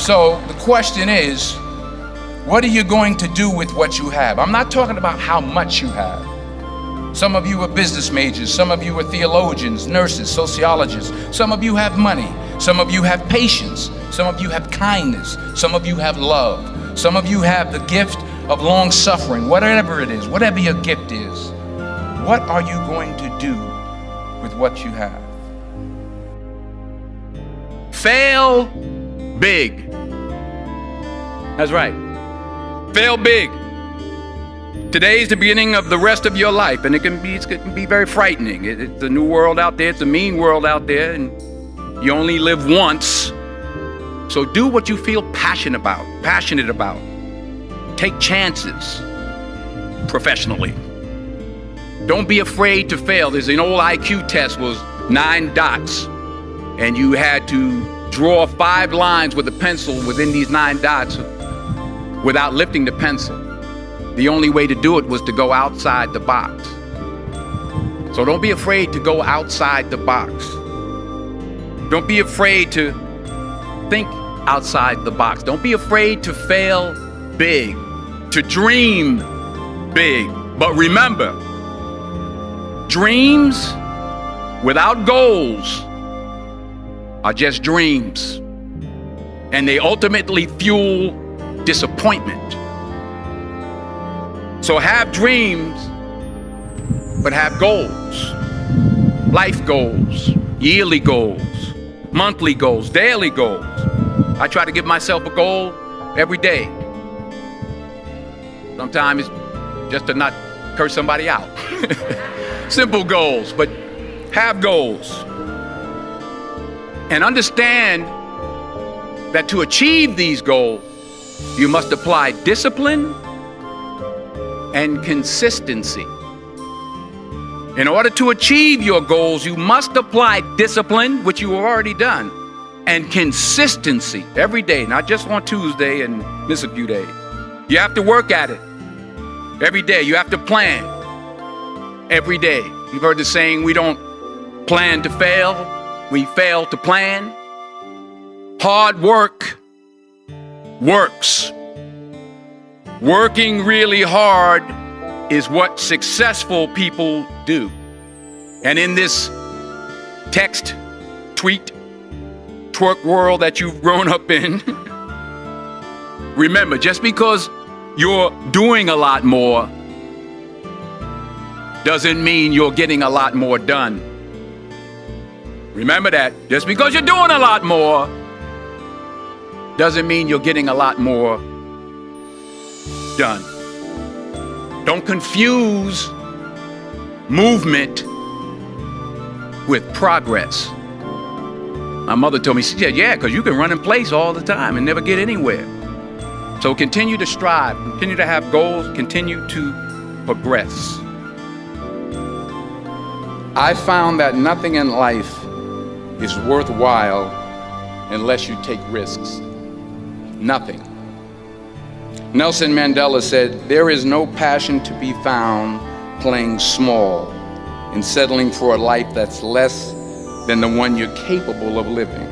So the question is, what are you going to do with what you have? I'm not talking about how much you have. Some of you are business majors, some of you are theologians, nurses, sociologists. Some of you have money, some of you have patience, some of you have kindness, some of you have love, some of you have the gift of long suffering. Whatever it is, whatever your gift is, what are you going to do with what you have? Fail big. That's right. Fail big. Today's the beginning of the rest of your life, and it can be very frightening. It's a new world out there. It's a mean world out there, and you only live once. So do what you feel passionate about. Take chances professionally. Don't be afraid to fail. There's an old IQ test, was 9 dots, and you had to draw 5 lines with a pencil within these 9 dots without lifting the pencil. The only way to do it was to go outside the box. So don't be afraid to go outside the box. Don't be afraid to think outside the box. Don't be afraid to fail big, to dream big. But remember, dreams without goals are just dreams, and they ultimately fuel disappointment. So have dreams, but have goals. Life goals, yearly goals, monthly goals, daily goals. I try to give myself a goal every day. Sometimes it's just to not curse somebody out. Simple goals, but have goals. And understand that to achieve these goals, you must apply discipline and consistency. In order to achieve your goals, you must apply discipline, which you have already done, and consistency every day, not just on Tuesday and miss a few days. You have to work at it every day. You have to plan every day. You've heard the saying, we don't plan to fail, we fail to plan. Hard work works. Working really hard is what successful people do. And in this text, tweet, twerk world that you've grown up in, remember, just because you're doing a lot more doesn't mean you're getting a lot more done. Remember that. Just because you're doing a lot more doesn't mean you're getting a lot more done. Don't confuse movement with progress. My mother told me, she said, yeah, because you can run in place all the time and never get anywhere. So continue to strive, continue to have goals, continue to progress. I found that nothing in life is worthwhile unless you take risks. Nothing. Nelson Mandela said, there is no passion to be found playing small and settling for a life that's less than the one you're capable of living.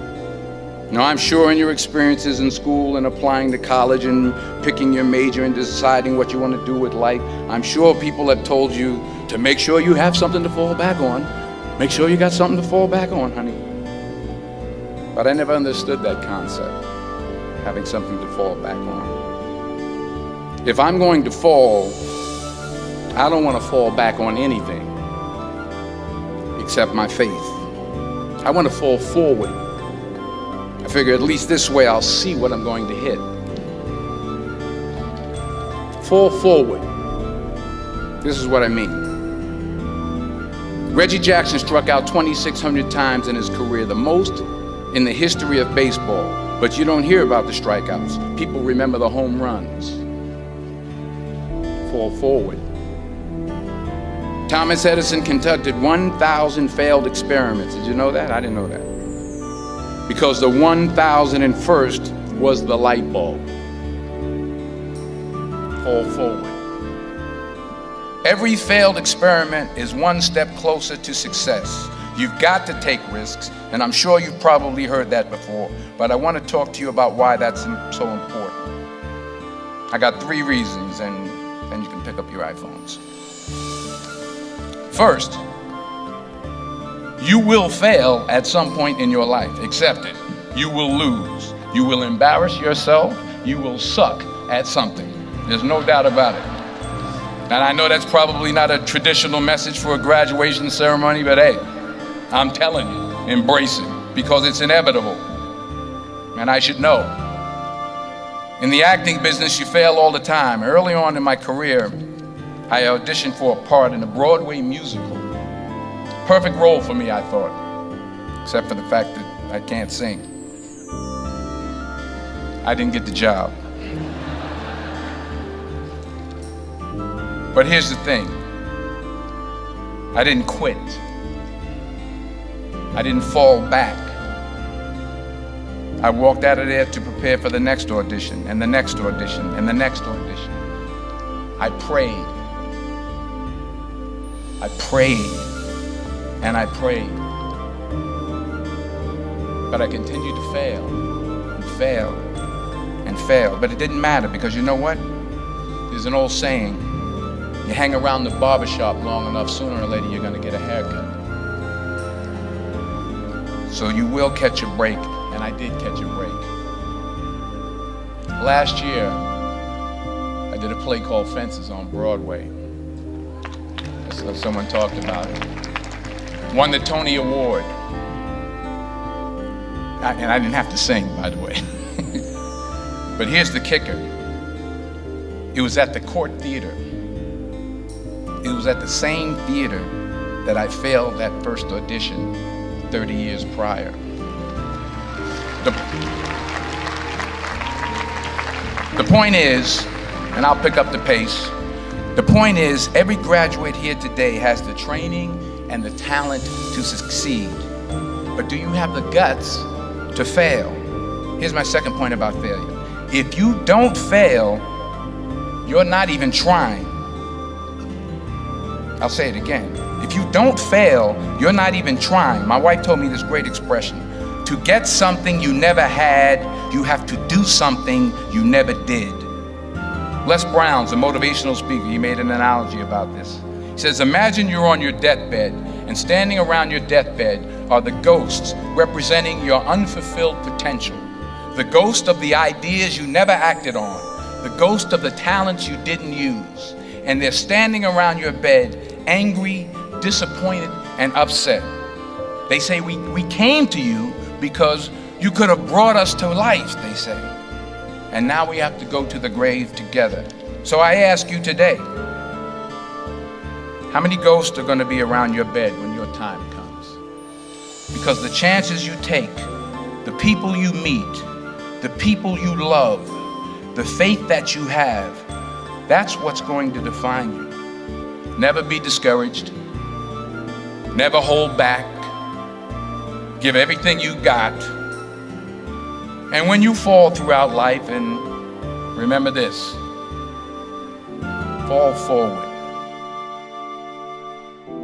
Now, I'm sure in your experiences in school and applying to college and picking your major and deciding what you want to do with life, I'm sure people have told you to make sure you have something to fall back on. Make sure you got something to fall back on, honey. But I never understood that concept, having something to fall back on. If I'm going to fall, I don't want to fall back on anything except my faith. I want to fall forward. I figure at least this way I'll see what I'm going to hit. Fall forward. This is what I mean. Reggie Jackson struck out 2,600 times in his career, the most in the history of baseball. But you don't hear about the strikeouts. People remember the home runs. Fall forward. Thomas Edison conducted 1,000 failed experiments. Did you know that? I didn't know that. Because the 1,001st was the light bulb. Fall forward. Every failed experiment is one step closer to success. You've got to take risks, and I'm sure you've probably heard that before, but I want to talk to you about why that's so important. I got 3 reasons, and then you can pick up your iPhones. First, you will fail at some point in your life. Accept it. You will lose. You will embarrass yourself. You will suck at something. There's no doubt about it. And I know that's probably not a traditional message for a graduation ceremony, but hey, I'm telling you, embrace it, because it's inevitable. And I should know. In the acting business, you fail all the time. Early on in my career, I auditioned for a part in a Broadway musical. Perfect role for me, I thought, except for the fact that I can't sing. I didn't get the job. But here's the thing. I didn't quit. I didn't fall back. I walked out of there to prepare for the next audition, and the next audition, and the next audition. I prayed. I prayed, and I prayed. But I continued to fail, and fail, and fail. But it didn't matter, because you know what? There's an old saying, you hang around the barbershop long enough, sooner or later you're gonna get a haircut. So you will catch a break, and I did catch a break. Last year, I did a play called Fences on Broadway. So someone talked about it. Won the Tony Award. And I didn't have to sing, by the way. But here's the kicker. It was at the Court Theater. It was at the same theater that I failed that first audition 30 years prior. The point is, and I'll pick up the pace, the point is, every graduate here today has the training and the talent to succeed. But do you have the guts to fail? Here's my second point about failure. If you don't fail, you're not even trying. I'll say it again. If you don't fail, you're not even trying. My wife told me this great expression. To get something you never had, you have to do something you never did. Les Brown's a motivational speaker. He made an analogy about this. He says, imagine you're on your deathbed, and standing around your deathbed are the ghosts representing your unfulfilled potential. The ghost of the ideas you never acted on. The ghost of the talents you didn't use. And they're standing around your bed, angry, disappointed, and upset. They say, we came to you because you could have brought us to life, they say. And now we have to go to the grave together. So I ask you today, how many ghosts are going to be around your bed when your time comes? Because the chances you take, the people you meet, the people you love, the faith that you have, that's what's going to define you. Never be discouraged. Never hold back. Give everything you got. And when you fall throughout life, and remember this, fall forward.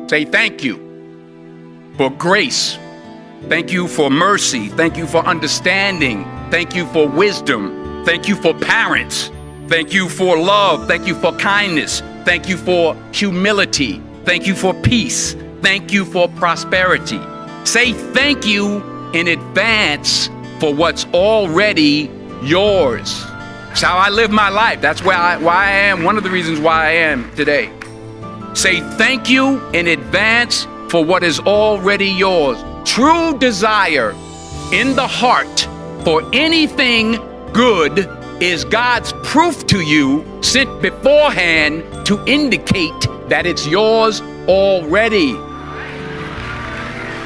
Say thank you for grace. Thank you for mercy. Thank you for understanding. Thank you for wisdom. Thank you for parents. Thank you for love. Thank you for kindness. Thank you for humility. Thank you for peace. Thank you for prosperity. Say thank you in advance for what's already yours. That's how I live my life. That's why I am, one of the reasons why I am today. Say thank you in advance for what is already yours. True desire in the heart for anything good is God's proof to you, sent beforehand to indicate that it's yours already.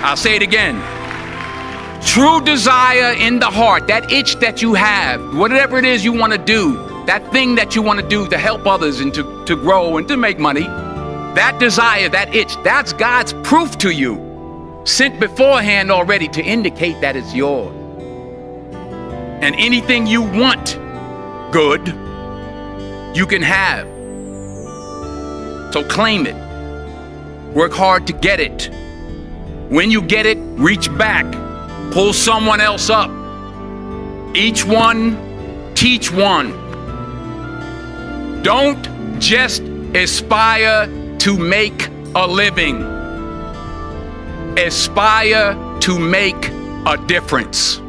I'll say it again. True desire in the heart, that itch that you have, whatever it is you want to do, that thing that you want to do to help others and to grow and to make money, that desire, that itch, that's God's proof to you, sent beforehand already to indicate that it's yours. And anything you want good, you can have. So claim it. Work hard to get it. When you get it, reach back, pull someone else up. Each one, teach one. Don't just aspire to make a living. Aspire to make a difference.